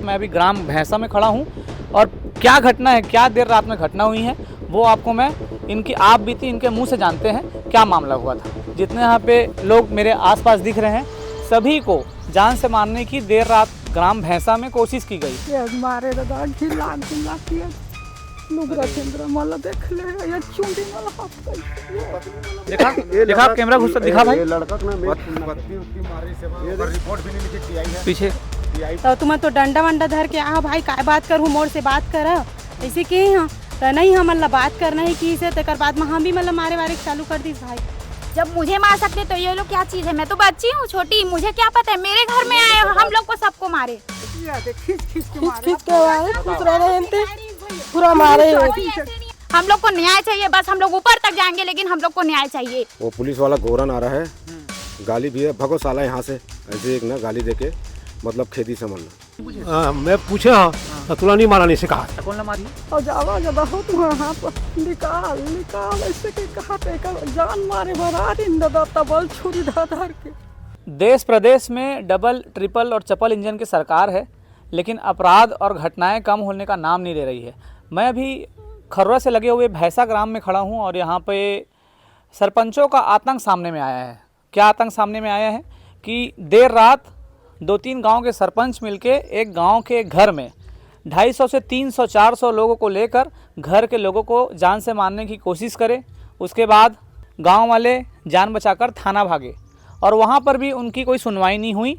मैं अभी ग्राम भैंसा में खड़ा हूँ और क्या घटना है, क्या देर रात में घटना हुई है वो आपको मैं इनकी आप बीती इनके मुंह से जानते हैं क्या मामला हुआ था। जितने यहाँ पे लोग मेरे आसपास दिख रहे हैं सभी को जान से मारने की देर रात ग्राम भैंसा में कोशिश की गई। मारे दादा ढिला ढिला किया मला देख ले ये चुंडी मला हाथ दिखा कैमरा घुस दिखा भाई लड़का ना मारी से रिपोर्ट भी नहीं लिखी आई है पीछे तो तुम तो डंडा वंडा धर के आ भाई काय बात करूँ मोर से बात कर ऐसे के हाँ तो नहीं हम मतलब बात करना ही की से तकर बाद में हम भी मतलब मारे वारे चालू कर दी भाई। जब मुझे मार सकते तो ये लोग क्या चीज है, मैं तो बच्ची हूँ छोटी, मुझे क्या पता है, मेरे घर में आए हम लोग को सबको मारे खींच के पूरा मारे। हम लोग को न्याय चाहिए, बस हम लोग ऊपर तक जाएंगे लेकिन हम लोग को न्याय चाहिए। वो पुलिस वाला घोरन आ रहा है, गाली भी है, भगो साला यहाँ से ऐसे एक ना गाली देके मतलब खेती से मरना। मैं पूछा हाँ तुला नहीं मारा नहीं से कहा कौन मारी और जावा जब बहुत वहाँ पर निकाल निकाल ऐसे के कहा पे जान मारे बरार इन दादा तबल छुरी धर के। देश प्रदेश में डबल ट्रिपल और चपल इंजन की सरकार है लेकिन अपराध और घटनाएं कम होने का नाम नहीं ले रही है। मैं अभी खर्रा से लगे हुए भैंसा ग्राम में खड़ा हूं और यहाँ पे सरपंचों का आतंक सामने में आया है। क्या आतंक सामने में आया है कि देर रात 2-3 गांव के सरपंच मिलके एक गांव के घर में 250 से 300-400 लोगों को लेकर घर के लोगों को जान से मारने की कोशिश करे। उसके बाद गांव वाले जान बचाकर थाना भागे और वहां पर भी उनकी कोई सुनवाई नहीं हुई।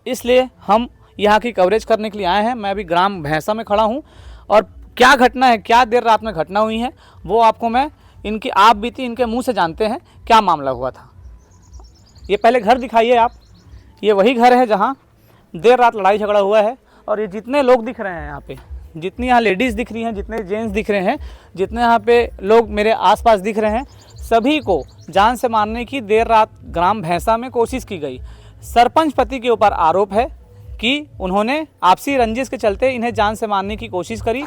इसलिए हम यहाँ की कवरेज करने के लिए आए हैं। मैं अभी ग्राम भैंसा में खड़ा हूँ और क्या घटना है, क्या देर रात में घटना हुई है वो आपको मैं इनकी आप बीती इनके मुँह से जानते हैं क्या मामला हुआ था। ये पहले घर दिखाइए आप, ये वही घर है जहाँ देर रात लड़ाई झगड़ा हुआ है। और ये जितने लोग दिख रहे हैं यहाँ पे, जितनी यहाँ लेडीज़ दिख रही हैं, जितने जेंट्स दिख रहे हैं, जितने यहाँ पे लोग मेरे आसपास दिख रहे हैं, सभी को जान से मारने की देर रात ग्राम भैंसा में कोशिश की गई। सरपंच पति के ऊपर आरोप है कि उन्होंने आपसी रंजिश के चलते इन्हें जान से मारने की कोशिश करी।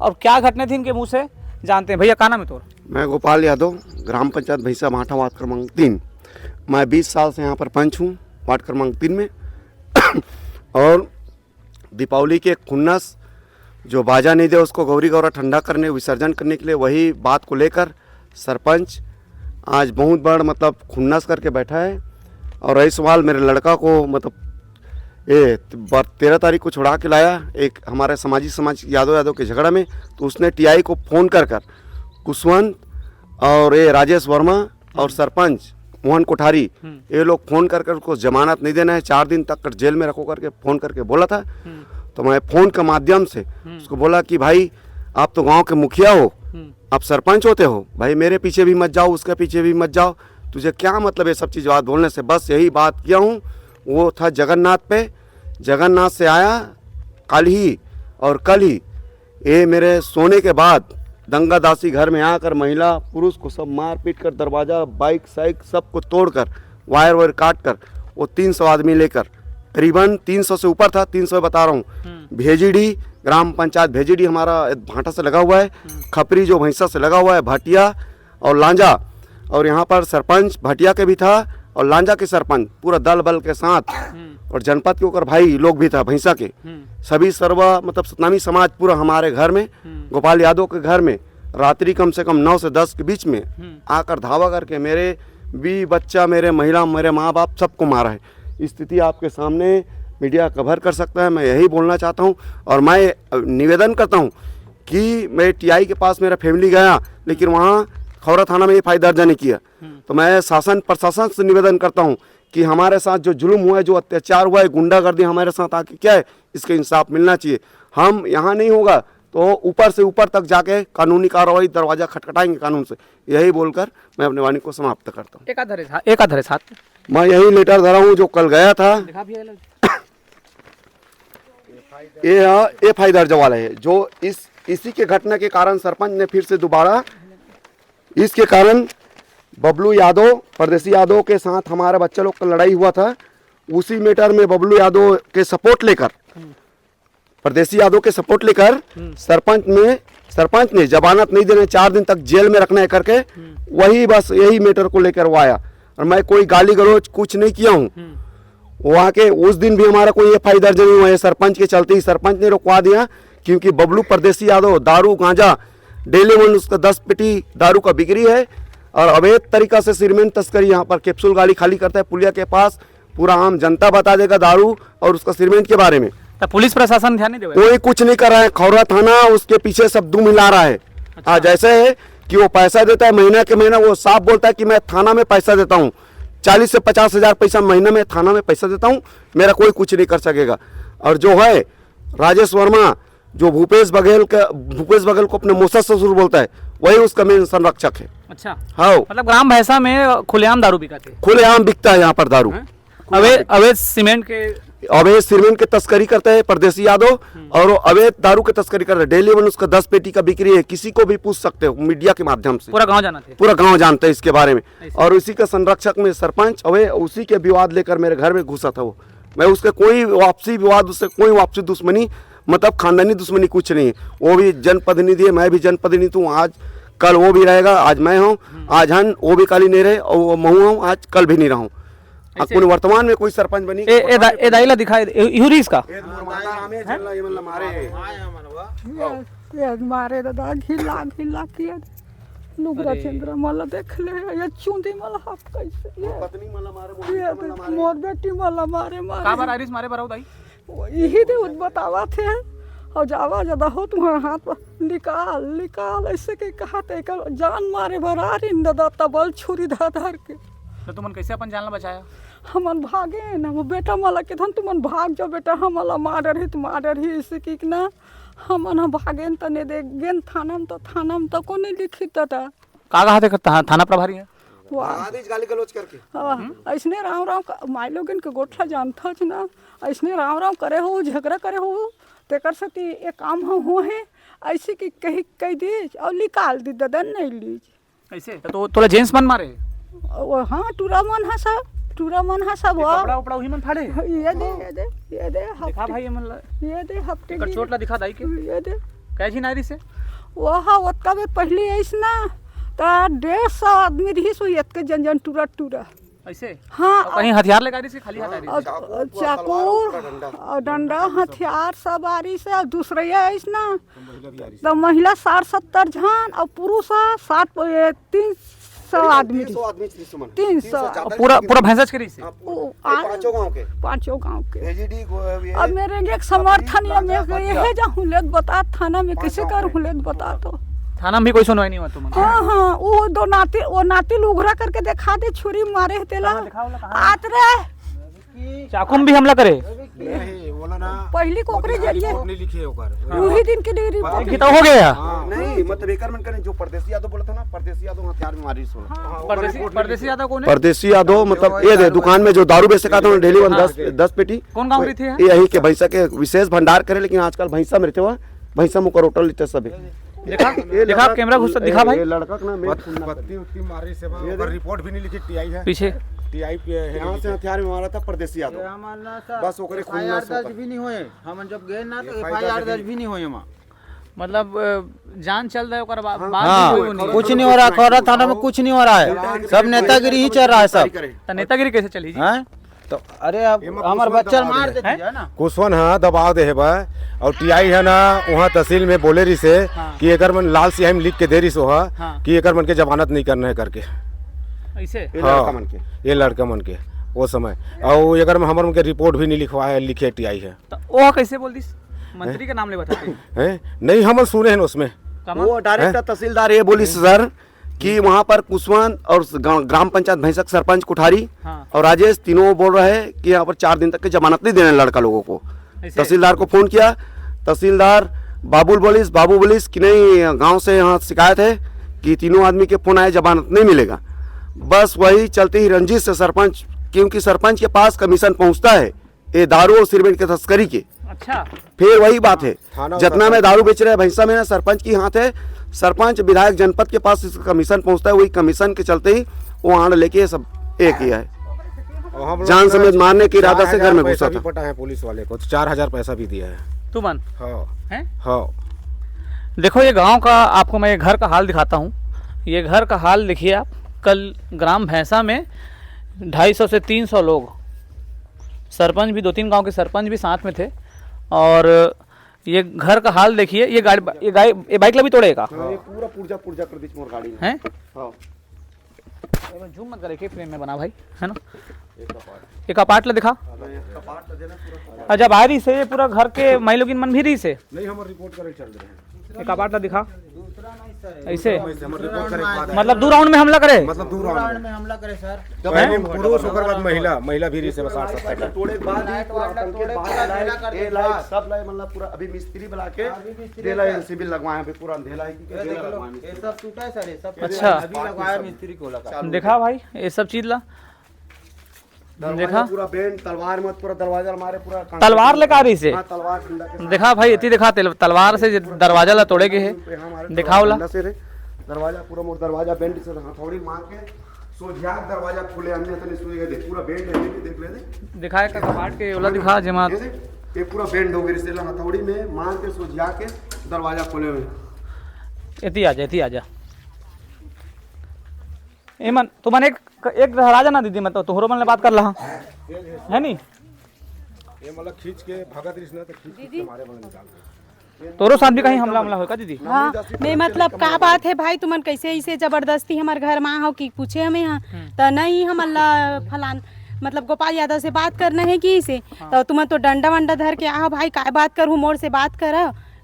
और क्या घटना थी इनके मुँह से जानते हैं। भैया क्या नाम है तोर? मैं गोपाल यादव, ग्राम पंचायत भैंसा भाटा वार्ड क्रमांक 3। मैं 20 साल से यहाँ पर पंच हूँ वार्ड क्रमांक 3 में। और दीपावली के खुन्नस जो बाजा नहीं दे उसको गौरी गौरा ठंडा करने विसर्जन करने के लिए वही बात को लेकर सरपंच आज बहुत बड़ा मतलब खुन्नस करके बैठा है। और रही सवाल मेरे लड़का को मतलब 13 तारीख को छुड़ा के लाया एक हमारे समाज यादव के झगड़ा में, तो उसने टीआई को फ़ोन कर कुशवंत और ये राजेश वर्मा और सरपंच मोहन कोठारी ये लोग फ़ोन कर उसको जमानत नहीं देना है, 4 दिन तक जेल में रखो करके फ़ोन करके बोला था। तो मैं फ़ोन के माध्यम से उसको बोला कि भाई आप तो गांव के मुखिया हो, आप सरपंच होते हो, भाई मेरे पीछे भी मत जाओ, उसके पीछे भी मत जाओ, तुझे क्या मतलब ये सब चीज़ बात बोलने से। बस यही बात किया हूँ। वो था जगन्नाथ पे, जगन्नाथ से आया कल ही और कल ही ये मेरे सोने के बाद दंगा दासी घर में आकर महिला पुरुष को सब मार पीट कर दरवाज़ा बाइक साइक सब को तोड़कर वायर वायर काट कर वो 300 आदमी लेकर करीबन 300 से ऊपर था, 300 बता रहा हूँ। भेजीडी ग्राम पंचायत भेजीडी हमारा भाटा से लगा हुआ है, खपरी जो भैंसा से लगा हुआ है, भाटिया और लांजा, और यहाँ पर सरपंच भाटिया के भी था और लांजा के सरपंच पूरा दल बल के साथ, और जनपद के ऊपर भाई लोग भी था भैंसा के सभी सर्व मतलब सतनामी समाज पूरा हमारे घर में गोपाल यादव के घर में रात्रि कम से कम 9 से 10 के बीच में आकर धावा करके मेरे भी बच्चा, मेरे महिला, मेरे माँ बाप सबको मारा है। स्थिति आपके सामने मीडिया कवर कर सकता है। मैं यही बोलना चाहता हूँ और मैं निवेदन करता हूँ कि मैं टीआई के पास मेरा फैमिली गया लेकिन वहाँ खौरा थाना में एफआईआर दर्ज नहीं किया। तो मैं शासन प्रशासन से निवेदन करता हूँ कि हमारे साथ जो जुल्म हुआ है, जो अत्याचार हुआ है, गुंडागर्दी हमारे साथ आके क्या है, इसके इंसाफ मिलना चाहिए। हम यहाँ नहीं होगा तो ऊपर से ऊपर तक जाके कानूनी कार्रवाई दरवाजा खटखटाएंगे कानून से। यही बोलकर मैं अपने वाणी को समाप्त करता हूँ। एक आधरे साथ मैं यही लेटर धरा हूँ जो कल गया था। ये एफआईआर दर्ज वाला है जो इसी के घटना के कारण सरपंच ने फिर से दोबारा इसके कारण बबलू यादव परदेसी यादव के साथ हमारे बच्चे लोग का लड़ाई हुआ था। उसी मैटर में बबलू यादव के सपोर्ट लेकर, परदेसी यादव के सपोर्ट लेकर सरपंच ने जमानत नहीं देने, 4 दिन तक जेल में रखना है करके वही बस यही मैटर को लेकर वो आया। और मैं कोई गाली गलौज कुछ नहीं किया हूँ। वहाँ के उस दिन भी हमारा कोई एफआई दर्ज नहीं हुआ है, सरपंच के चलते ही सरपंच ने रुकवा दिया, क्योंकि बबलू परदेसी यादव दारू गांजा डेली में उसका 10 पेटी दारू का बिक्री है और अवैध तरीका से सीमेंट तस्करी यहाँ पर कैप्सूल गाड़ी खाली करता है पुलिया के पास। पूरा आम जनता बता देगा दारू और उसका सीमेंट के बारे में। तो पुलिस प्रशासन ध्यान नहीं दे रहा है? कोई कुछ नहीं कर रहा है। खौरा थाना उसके पीछे सब दुम हिला रहा है। आज ऐसे है कि वो पैसा देता है महीना के महीना, वो साफ बोलता है कि मैं थाना में पैसा देता हूँ, 40 से 50 हज़ार पैसा महीने में थाना में पैसा देता हूँ, मेरा कोई कुछ नहीं कर सकेगा। और जो है राजेश वर्मा जो भूपेश बघेल को अपने मौसा ससुर बोलता है, वही उसका मेन संरक्षक है। अच्छा, हाँ, मतलब ग्राम भैंसा में खुलेआम दारू बिकाते हैं? खुलेआम बिकता है यहाँ पर दारू। अवैध सीमेंट के अवैध सीमेंट की तस्करी करते हैं परदेसी यादव और वो अवैध दारू की तस्करी करते हैं। डेली वन उसका 10 पेटी का बिक्री है। किसी को भी पूछ सकते हो मीडिया के माध्यम से, पूरा गांव जाना थे, पूरा गांव जानता है इसके बारे में। और उसी का संरक्षक में सरपंच अवे उसी के विवाद लेकर मेरे घर में घुसा था वो। मैं उसके कोई वापसी विवाद, उससे कोई वापसी दुश्मनी, मतलब खानदानी दुश्मनी कुछ नहीं। वो भी जनप्रतिनिधि है, मैं भी जनप्रतिनिधि हूँ। आज कल वो भी रहेगा, आज मैं हूँ, आज हन वो भी काली नहीं रहे और वो महू हूँ, आज कल भी नहीं रहा हूँ। अपन वर्तमान में कोई सरपंच बनी ए दाइला दिखाई यूरिस का ये मारे दादा घिला घिला किया लुगरा चंद्र मला देख ले, ये चूंदी मला हाथ कैसे, ये पत्नी मला मारे, ये मोर बेटी मला मारे का बार आरिस मारे बराउ दाई यही दे बतावा थे। और जावा ज्यादा हो तुम्हारा हाथ पर निकाल निकाल ऐसे के कहा थे जान मारे बरारी दादा तबल छुरी धार के। तो तुमन कैसे अपन जान बचाया? हमन भागे ना, वो बेटा मला के धन तुमन भाग जाओ बेटा, हमला मार रही इसे की ना हमन भागे न तने दे गेन थाना में, तो थाना में तो कोने लिखी था का कहा थे थाना प्रभारी है आदेश गाली गलौज करके। ऐसने राम राम माई लोगन के गोठा जानता छ ना, ऐसने राम राम करे हो, झगड़ा करे हो, तेकर सती एक काम हो है ऐसे कि कही कह दे और निकाल दी दादा नहीं लीज ऐसे। तो तोला जेंट्स मन मारे? हाँ टूरा मन है सब, टूरा मन है सब। कपड़ा उपड़ा वही मन फाड़े? ये दे दिखा भाई मन ये दे हफ्ते की चोट ला दिखा दाई के ये दे कैसी नारी से वहाँ ओतका में पहले ऐसना ता 150 आदमी रही सो यत के जन टूरा टूरा ऐसे। हाँ, तो कहीं हथियार लगा रही से खाली हाथ आ रही? चाकू और डंडा हथियार सब आ रही से। दूसरे ऐसना तो महिला 60-70 जन और पुरुष 300 आदमी 300 पूरा भैंसज के रही से पांचों गांव के। अब मेरे एक समर्थन है, मैं ये जाऊँ लेत बता थाना में कैसे करूँ लेत बता। तो थाना में भी कोई सुनवाई नहीं हुआ तुम? हाँ हाँ, वो दो नाती वो नाती लुघरा करके दिखा दे, छुरी मारे तेला आत रे चाकू में भी हमला करे। पहली कोकरे जरिए वही दिन के रिपोर्ट की तो हो गया। नहीं मतलब एकर मन करे जो परदेसी यादव बोला था ना, परदेसी यादव हथियार में मारी सो। परदेसी यादव कौन है? परदेसी यादव मतलब ये दे दुकान में जो दारू बेचे का था डेली 10 पेटी। कौन गांव रही थी? यही के भैंसा के विशेष भंडार करे, लेकिन आजकल भैंसा में रहते हुआ भैंसा मुकर होटल लेते सब। दिखा कैमरा घुस दिखा भाई। ये लड़का का नाम पत्ती मारी से रिपोर्ट भी नहीं लिखी, टीआई है पीछे टीआई पे यहाँ से हथियार में मारा था परदेसी यादव। बस ओकरे एफआईआर दर्ज भी नहीं हुए, हम जब गए ना तो एफआईआर दर्ज भी नहीं हुए। वहाँ मतलब जान चल रहा है ओकर बाद कुछ नहीं हो रहा। खौरा थाना में कुछ नहीं हो रहा है, सब नेतागिरी ही चल रहा है सब। तो नेतागिरी कैसे चली जी? तो अरे अब हमारे बच्चा मार देते है ना, कुशवन हाँ दबाव दे है और टीआई है ना वहाँ तहसील में बोले रही से कि अगर मन लाल सियाही में लिख के दे रही सो कि अगर मन के जमानत नहीं करना है करके ऐसे। हाँ ये लड़का मन के वो समय और अगर हमारे उनके रिपोर्ट भी नहीं लिखवाया लिखे टीआई है। तो वो कैसे बोल दी? मंत्री का नाम ले बताते हैं? नहीं हम सुने हैं उसमें वो डायरेक्टर तहसीलदार ये बोली सर कि वहाँ पर कुशवान और ग्राम पंचायत भैंसक सरपंच कुठारी और राजेश तीनों बोल रहे हैं कि यहाँ पर 4 दिन तक की जमानत नहीं देने लड़का लोगों को। तहसीलदार को फोन किया, तहसीलदार बाबू बोलिस कि नहीं गांव से यहाँ शिकायत है कि तीनों आदमी के फोन आए जमानत नहीं मिलेगा। बस वही चलते ही रंजित से सरपंच, क्योंकि सरपंच के पास कमीशन पहुँचता है ये दारू और सीमेंट के तस्करी के। अच्छा, फिर वही बात है जितना में दारू बेच रहे हैं भैंसा में ना सरपंच की हाथ है, सरपंच विधायक जनपद के पास इसका कमीशन पहुंचता है, वही कमीशन के चलते ही वो आड़ लेके सब एक किया है। जान समेत मारने के इरादा से घर में घुसा था। पटा है पुलिस वाले को, 4000 पैसा भी दिया है। तू मन हाँ हाँ। देखो ये गांव का आपको मैं घर का हाल दिखाता हूँ। ये घर का हाल देखिए आप। कल ग्राम भैंसा में 250 से 300 लोग सरपंच भी, 2-3 गांव के सरपंच भी साथ में थे। और ये घर का हाल देखिए, ये बाइक लभी तोड़ेगा ये पूरा पुर्जा पुर्जा कर दी मोर गाड़ी में। हैं। हाँ झूम मत करे, फ्रेम में बना भाई, है ना। एक अपार्ट ला दिखा। अच्छा बाहरी से ये पूरा घर के महिलों मन भी रही से नहीं हम रिपोर्ट करे चल रहे हैं। एक अपार्ट ला दिखा ऐसे, हम रिपोर्ट करे के बाद मतलब 2 राउंड में हमला करे। मतलब दूर राउंड में हमला करे सर। पहले पुरुष ओकर बाद महिला भी रही से 60-70 तोड़े के बाद ही पूरा आतंक के बाद ये लाइट सब लाइट मतलब पूरा अभी मिस्त्री बुला के देला एनसीबी लगवाए पे पूरा अंधेला है कि देला लगवाए। ये सब टूटा है सर, ये सब अच्छा। अभी लगवाया मिस्त्री को लगा। देखा भाई ये सब चीज ला देखा, पूरा बेंड तलवार मत पूरा दरवाजा मारे पूरा तलवार लेकर आ रही से। हां तलवार डंडा के देखा भाई इतनी दिखा, तलवार से दरवाजा ला तोड़े के है। दिखाओ ला दरवाजा पूरा मोर दरवाजा बेंड से हथौड़ी मार के सोझा दरवाजा खुले हमने तने सुई दे पूरा बेंड है देख ले दे दिखाए का कपाट के ओला दिखा जमा ये पूरा बेंड हो गई से हथौड़ी में मार के सोझा के दरवाजा खोले हुए। इतनी आजा ए मन तू मन एक राजा ना दीदी, मतलब तोहरो मन ले बात कर रहा है नी। ये मतलब खींच के भागत रही ना तो खींच के मारे वाला निकाल। तोरो साथ भी कहीं हमला होगा दीदी। हाँ नहीं मतलब का बात है भाई, तुमन कैसे इसे जबरदस्ती हमार घर में हो कि पूछे हमें यहाँ तो नहीं हम अल्लाह फलान मतलब गोपाल यादव से बात करना है कि इसे तो तुम तो डंडा वंडा धर के आओ भाई का बात करूँ मोर से बात कर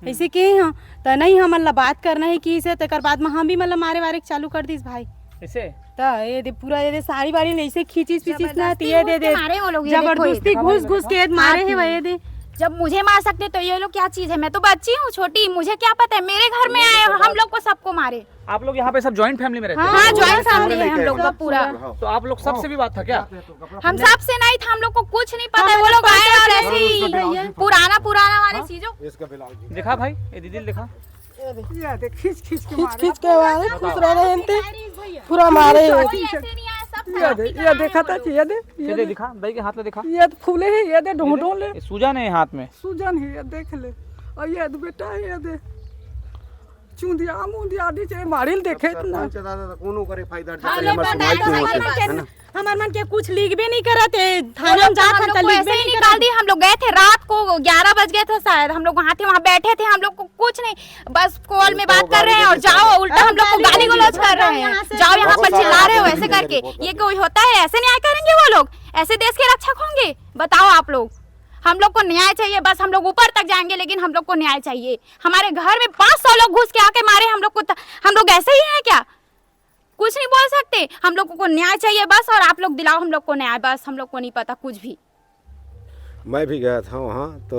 ऐसे के हाँ तो नहीं हम अल्लाह बात करना है कि इसे तकर बाद में हम भी मतलब मारे वारे चालू कर दीस भाई ऐसे। तो ये दे पूरा ये दे साड़ी वाड़ी ऐसे खींचीस पीछीस ना ये दे मारे वो लोग, ये देखो, जबरदस्ती घुस के मारे है वही दे। जब मुझे मार सकते तो ये लोग क्या चीज है, मैं तो बच्ची हूँ छोटी, मुझे क्या पता है, मेरे घर में आए और हम लोग को सबको मारे। आप लोग यहाँ पे सब जॉइंट फैमिली में रहते हैं? हाँ ज्वाइंट फैमिली है हम लोग का पूरा। तो आप लोग सबसे भी बात था क्या? हम सबसे नहीं था, हम लोग को कुछ नहीं पता है, वो लोग आए और ऐसे ही पुराना वाली चीजों। इसका ब्लाउज दिखा भाई ये दीदी दिखा, ये देख खींच के के मारे खुश रह रहे हैं पूरा मारे ये देखा था ये दे ये दिखा दही के हाथ में दिखा, ये फूले है ये दे ढूंढो ले ये सूजन है हाथ में। सूजन है ये देख ले और ये बेटा है ये दे चुंदिया मुंदिया दी चे मारिल देखे इतना कोनो करे फायदा हमार मन के कुछ लिख भी नहीं करते थाना में जात हम तो लिख भी नहीं निकाल दी। हम लोग गए थे रात को 11 बज गए थे शायद, हम लोग वहाँ बैठे थे, हम लोग को कुछ नहीं, बस कॉल में बात कर रहे हैं और जाओ उल्टा हम लोग को गाली गलौज कर रहे हैं, जाओ यहाँ पर चिल्ला रहे हो ऐसे करके। ये कोई होता है? ऐसे न्याय करेंगे वो लोग? ऐसे देश के रक्षक होंगे? बताओ आप लोग। हम लोग को न्याय चाहिए, बस हम लोग ऊपर तक जाएंगे लेकिन हम लोग को न्याय चाहिए। हमारे घर में 500 लोग घुस के आके मारे हम लोग को, हम लोग ऐसे ही हैं क्या? कुछ नहीं बोल सकते। हम लोगों को न्याय चाहिए बस, और आप लोग दिलाओ हम लोग को न्याय, बस हम लोग को नहीं पता कुछ भी। मैं भी गया था वहाँ तो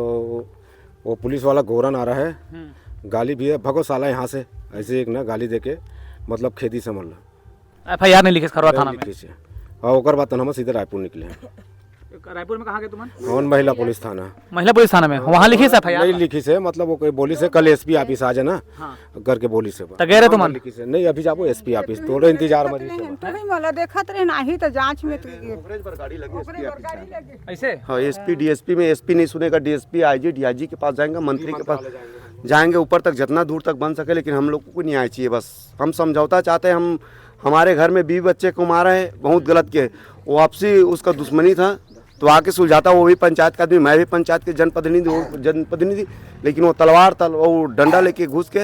वो पुलिस वाला गोरन आ रहा है, गाली भी है, भगो साला यहाँ से, ऐसे एक ना गाली देके मतलब खेती समझ लो। FIR नहीं लिखे खरवा थाना में और ओकर बाद हम सीधे रायपुर निकले हैं। रायपुर में कहाँ गए तुम? कौन? महिला पुलिस थाना। महिला पुलिस थाना में वहाँ लिखी से FIR नहीं लिखी से, मतलब वो कोई बोली से कल SP ऑफिस आ जाना करके बोली से तो गए रहे तुम? लिखी से नहीं, अभी जाबो SP ऑफिस, थोड़ा इंतजार में नहीं मला देखत रहे नाही तो जांच में तो गाड़ी लगी ऐसे। हाँ SP DSP में SP नहीं सुनेगा, DSP IG DIG के पास जाएंगे, मंत्री के पास जाएंगे, ऊपर तक जितना दूर तक बन सके। लेकिन हम लोग को न्याय चाहिए बस, हम समझौता चाहते हैं। हम हमारे घर में 20 बच्चे को मारा है, बहुत गलत के, वो आपसी उसका दुश्मनी था तो आके सुलझाता। वो भी पंचायत का आदमी, मैं भी पंचायत के जनप्रतिनिधि, लेकिन वो तलवार वो डंडा लेके घुस के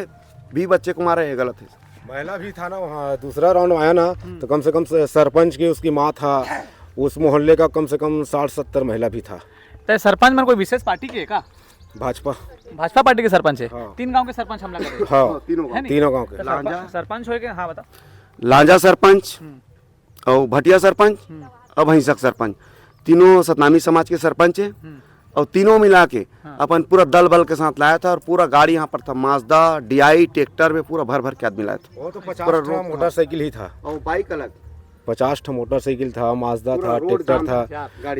20 बच्चे को मारे है, गलत है। महिला भी था ना वहाँ, दूसरा राउंड आया ना तो कम से कम सरपंच की उसकी माँ था, उस मोहल्ले का कम से कम 60-70 महिला भी था। तो सरपंच में कोई विशेष पार्टी के है का? भाजपा पार्टी के सरपंच है। 3 गांव के सरपंच हमला करे। हाँ तीनों गांव के सरपंच हो के। हाँ बता। लांजा सरपंच और भटिया सरपंच और भैंसक सरपंच, तीनों सतनामी समाज के सरपंच है। और तीनों मिला के अपन पूरा दल बल के साथ लाया था, और पूरा गाड़ी यहाँ पर था, माजदा DI ट्रैक्टर में पूरा भर भर के आदमी लाया था। वो तो 50 मोटरसाइकिल ही था और बाइक अलग, 50 मोटरसाइकिल था, माजदा था, ट्रैक्टर था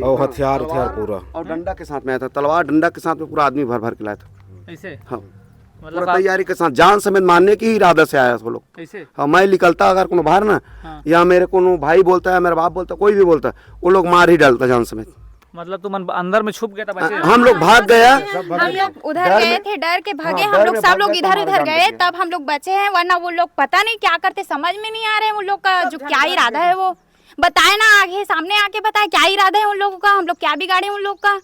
और हथियार पूरा, और डंडा के साथ में आया था, तलवार डंडा के साथ में पूरा आदमी भर भर के लाया था ऐसे। हाँ पूरा तैयारी के साथ, जान समेत मारने की ही इरादा से आया वो लोग ऐसे। हाँ मैं निकलता अगर कोनो बाहर ना, या मेरे कोनो भाई बोलता है, मेरा बाप बोलता, कोई भी बोलता, वो लोग मार ही डालता जान समेत। मतलब तुम अंदर में छुप गया था बच्चे? हम लोग भाग गया, हम लोग उधर गए थे, डर के भागे, हम लोग सब लोग इधर उधर गए, तब हम लोग बचे हैं, वरना वो लोग पता नहीं क्या करते, समझ में नहीं आ रहे उन लोग का जो क्या इरादा है वो। बताए ना, आगे सामने आके बताए क्या इरादा है उन लोगों का, हम लोग क्या बिगाड़े उन लोग का।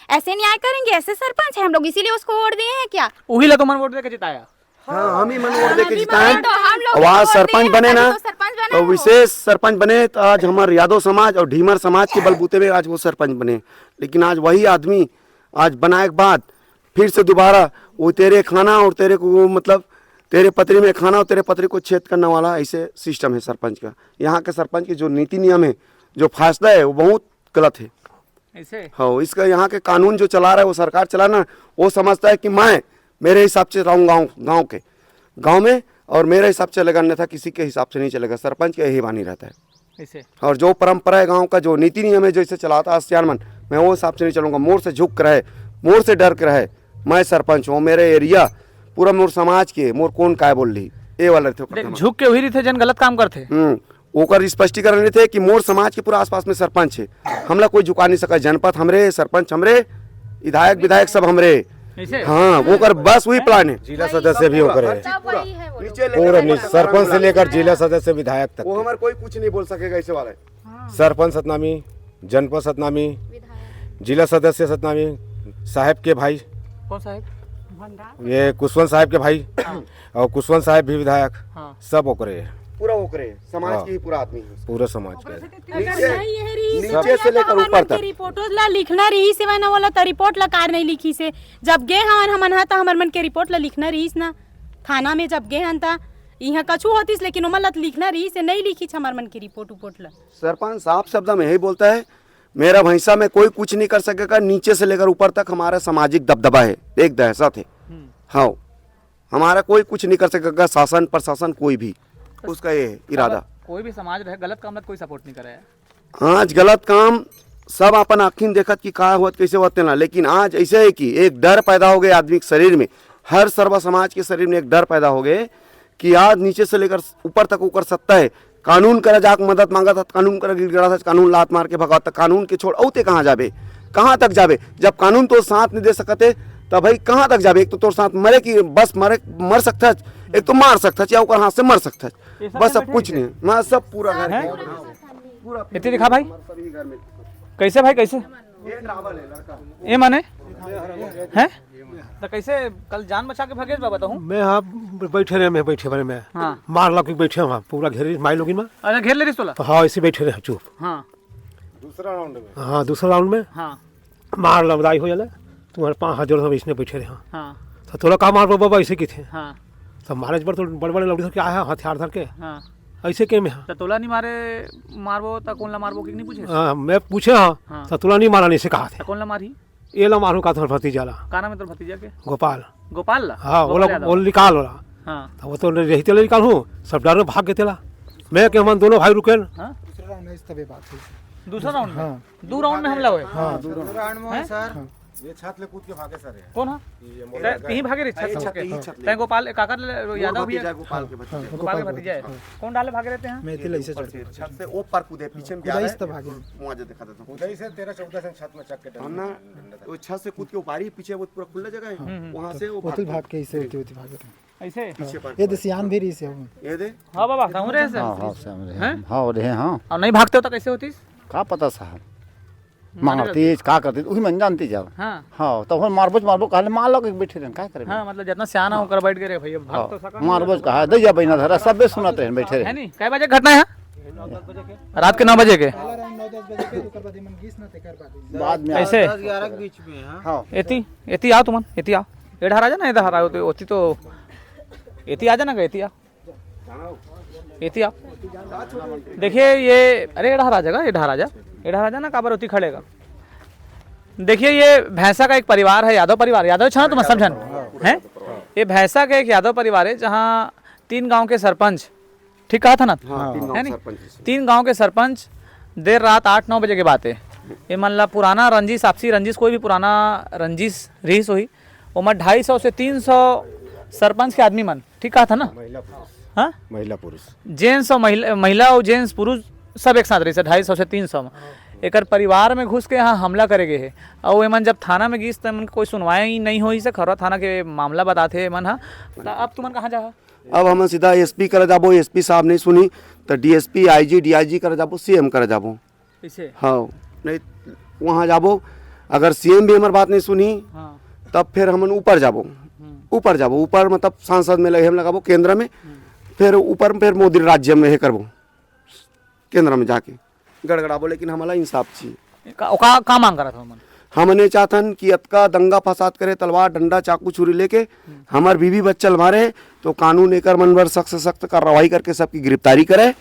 ऐसे न्याय करेंगे, ऐसे सरपंच है हम लोग, इसीलिए उसको वोट दिए हैं क्या? वही ला तो मन वोट दे के जिताया। हाँ, हम ही मन वोट दे के जिताए। तो हम लोग और आज वोट सरपंच दिए, बने ना, तभी तो सरपंच बना तो है वो। विशेष सरपंच बने तो आज हमारे यादव समाज और ढीमर समाज के बलबूते में आज वो सरपंच बने। लेकिन आज वही आदमी आज बनाए के बाद फिर से दोबारा वो तेरे खाना और तेरे को मतलब तेरे पत्री में खाना और तेरे पत्री को छेद करने वाला ऐसे सिस्टम है सरपंच का। यहाँ के सरपंच के जो नीति नियम है, जो फैसला है, वो बहुत गलत है। ऐसे हाँ, इसका यहाँ के कानून जो चला रहा है वो सरकार चला ना, वो समझता है कि मैं मेरे हिसाब से रहूँ गाँव में और मेरे हिसाब से चलेगा, अन्यथा किसी के हिसाब से नहीं चलेगा। सरपंच का यही बानी रहता है। ऐसे और जो परंपरा है गांव का, जो नीति नियम है, जैसे चलाता है सियारमन, मैं वो हिसाब से नहीं चलूँगा। मोर से झुक कर रहे, मोर से डर कर रहे, मैं सरपंच हूँ, मेरे एरिया पूरा मोर समाज के, मोर कौन काय बोल रही ये वाला देख, झुक के वही थे जन गलत काम करते। ओकर स्पष्टीकरण नहीं थे कि मोर समाज के पूरा आसपास में सरपंच है, हमला कोई झुका नहीं सका। जनपद हमरे, सरपंच हमरे, विधायक विधायक सब हमरे। ऐसे हाँ, वो कर बस वही प्लान है। जिला सदस्य भी होकर है, सब वही है वो लोग। पूरे सरपंच से लेकर जिला सदस्य विधायक तक। वो हमारे कोई कुछ नहीं बोल सकेगा ऐसे वाला है। सरपंच सतनामी, जनपद सतनामी, जिला सदस्य सतनामी, साहब के भाई, कौन सा है? ये कुशवंत साहब के भाई और कुशवंत साहब भी विधायक, हाँ। सब ओकरे है, पूरा वो करे समाज की ही पूरा आदमी है। पूरे समाज के। नीचे से लेकर ऊपर तक। रिपोर्टो ला लिखना रही से ना वाला तो रिपोर्ट ला कार नहीं लिखी से। जब गए हमन हा तो हमर मन के रिपोर्ट ला लिखना रही ना थाना में। जब गए हन ता यहाँ कछु होतीस, लेकिन ओमन ला लिखना रही से नहीं लिखी हमर मन के रिपोर्ट ला। सरपंच साफ शब्द में यही बोलता है, मेरा भैंसा में कोई कुछ नहीं कर सकेगा, नीचे से लेकर ऊपर तक हमारा सामाजिक दबदबा है, एक दहशत है। हाँ, हमारा कोई कुछ नहीं कर सकेगा, शासन प्रशासन कोई भी, उसका ये है इरादा। कोई भी समाज रहे गलत काम कोई सपोर्ट नहीं करे। आज गलत काम सब अपन आखिन देखत कि का होत कैसे होते ना, लेकिन आज ऐसे है कि एक डर पैदा हो गया आदमी के शरीर में, हर सर्व समाज के शरीर में एक डर पैदा हो गए कि आज नीचे से लेकर ऊपर तक ऊपर सत्ता है। कानून कर जाक मदद मांगा था, कानून कर गिड़गिड़ा था, कानून लात मार के भगा था, कानून के छोड़ औते कहाँ जाबे, कहाँ तक जाबे? जब कानून तो साथ नहीं दे सकते तब भाई कहाँ तक जाबे? एक तो तोर साथ मरे कि बस मर सकता है, एक तो मार सकता है, या ऊपर हाथ से मर सकता है, बस सब कुछ नहीं। मैं सब पूरा घर इतनी दिखा भाई कैसे भाई कैसे ये माने हैं तो कैसे कल जान बचा के भगे बाबा बताऊं मैं हाँ बैठे रहे, मैं बैठे बने में हाँ मार ला के बैठे वहाँ पूरा घेरे माई लोग में। अरे घेर ले रही तोला हाँ ऐसे बैठे रहे चुप। हाँ दूसरा राउंड में, हाँ दूसरा राउंड में हाँ मार लड़ाई हो जाला, तुम्हारे 5 हाथ जोड़ सब इसने बैठे रहे। हाँ हाँ तो थोड़ा काम मार बाबा ऐसे की थे, हाँ तो महाराज पर तो बड़े बड़े लौड़ी क्या है हथियार धर के हाँ ऐसे के में। हाँ तो तोला नहीं मारे मारबो तो कौन ला मारबो कि नहीं पूछे हाँ, मैं पूछे हाँ हाँ। तो तुला नहीं मारा नहीं से कहा थे, तो कौन ला मारी ये ला मारू का तुम्हारे भतीजा ला का नाम है तोर भतीजा के गोपाल। गोपाल ला हाँ वो गोपाल लोग यादव। वो निकाल वाला, हाँ तो वो तो रहते निकाल हूँ, सब डर में भाग गए तेला। मैं के हम दोनों भाई रुके हाँ दूसरा राउंड में दो राउंड में हमला हुए ये छत ले कूद के भागे सर। कौन हाँ कहीं भागे रे छत से तय गोपाल काका यादव भी है गोपाल के भतीजा, गोपाल के भतीजा है कौन डाले भागे रहते हैं मैं तिल ऐसे चढ़ छत से ओ पर कूदे, पीछे में जा रहा है वहां जो दिखा देता हूं। उधर से 13-14 से छत में चक के हम ना वो छत से कूद के उपारी पीछे वो पूरा खुला जगह है, वहां से वो भाग के इसे होती होती भागे थे। ऐसे पीछे पर ये दसियान भी रही से हूँ। ये दे हाँ बाबा कहूँ रहे से हाँ रहे हाँ और नहीं भागते हो तो कैसे होती का पता साहब मारती का करती वही मन जानती जाओ। हाँ हाँ तो हम मारबो कहले मार लो के बैठे रहे का करे। हाँ मतलब जितना सियाना होकर बैठ गए रे भैया भाग तो सका मारबो कहा दैया बहिना धरा सबे सुनत रहे बैठे है रहे। नहीं कै बजे घटना है रात के 9 बजे के बाद में ऐसे 11 के बीच में हाँ एती एती आओ तुमन एती आओ एढ़ा राजा ना इधर आओ तो ओती तो एती आ जाना का एती आओ एती आओ देखिए ये अरे एढ़ा राजा ना काबर होती खड़ेगा। देखिए ये भैंसा का एक परिवार है, यादव परिवार, यादव छा तुम समझन है ये भैंसा का एक यादव परिवार है जहाँ 3 गांव के सरपंच, ठीक कहा था ना है नहीं 3 गांव के सरपंच देर रात 8-9 बजे के बात है। ये मान ला पुराना रंजिश आपसी रंजिश कोई भी पुराना रंजिश रहीस हुई उमर 250 से 300 सरपंच के आदमी मन, ठीक कहा था ना हाँ महिला पुरुष जेंट्स और महिला और जेंट्स पुरुष सब एक साथ रही 250 से 300 में एक परिवार में घुस के यहाँ हमला करेगे है। और एमन जब थाना में गिस तो कोई सुनवाई नहीं हुई से खरवा थाना के मामला बताते मन हाँ। अब तुमन कहाँ जा अब हम सीधा एसपी करे जाबो, एसपी साहब नहीं सुनी तो डीएसपी आईजी डीआईजी करे जाबो, सीएम करे जाबो। इसे हाँ नहीं वहाँ जाबो, अगर सीएम भी हमारी बात नहीं सुनी हाँ तब फिर हम ऊपर जाबो, ऊपर मतलब सांसद में लगे हम लगाबो केंद्र में, फिर ऊपर फिर मोदी राज्य में है करबो केंद्र में जाके गड़गड़ाबो। लेकिन हमारा इंसाफ चाहिए। का मांग करा था मन? हमने चाहतन कि अतका दंगा फसाद करे, तलवार डंडा चाकू छुरी लेके हमार बीवी बच्चल मारे तो कानून एकर मन पर सख्त से सख्त कार्रवाई करके सबकी गिरफ्तारी करे,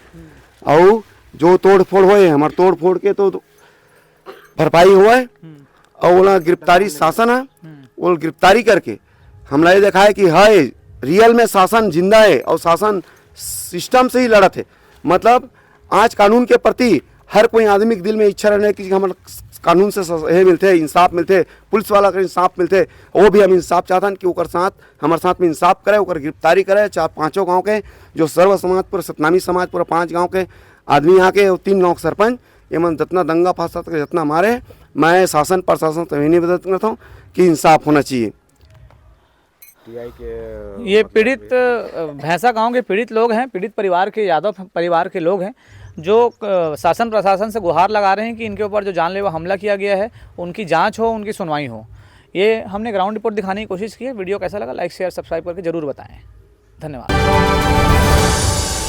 और जो तोड़ फोड़ होए हमार तोड़ फोड़ के तो भरपाई हुआ है, और वो गिरफ्तारी शासन है, वो गिरफ्तारी करके हमला ये देखा है कि हाय रियल में शासन जिंदा है और शासन सिस्टम से ही लड़त है। मतलब आज कानून के प्रति हर कोई आदमी के दिल में इच्छा रहने कि हम कानून से ये मिलते इंसाफ मिलते, पुलिस वाला का इंसाफ मिलते, वो भी हम इंसाफ चाहतन कि ओकर साथ हमारे साथ में इंसाफ करे, ओकर गिरफ्तारी करे। 4-5 गाँव के जो सर्व समाज पूरा सतनामी समाज पूरा 5 गाँव के आदमी यहाँ के 3 गाँव के सरपंच एमन जितना दंगा फसाद के जितना मारे, मैं शासन प्रशासन से निवेदन करता हूँ कि इंसाफ होना चाहिए। ये पीड़ित भैंसा गांव के पीड़ित लोग हैं, पीड़ित परिवार के यादव परिवार के लोग हैं जो शासन प्रशासन से गुहार लगा रहे हैं कि इनके ऊपर जो जानलेवा हमला किया गया है उनकी जांच हो, उनकी सुनवाई हो। ये हमने ग्राउंड रिपोर्ट दिखाने की कोशिश की है। वीडियो कैसा लगा लाइक शेयर सब्सक्राइब करके ज़रूर बताएं। धन्यवाद।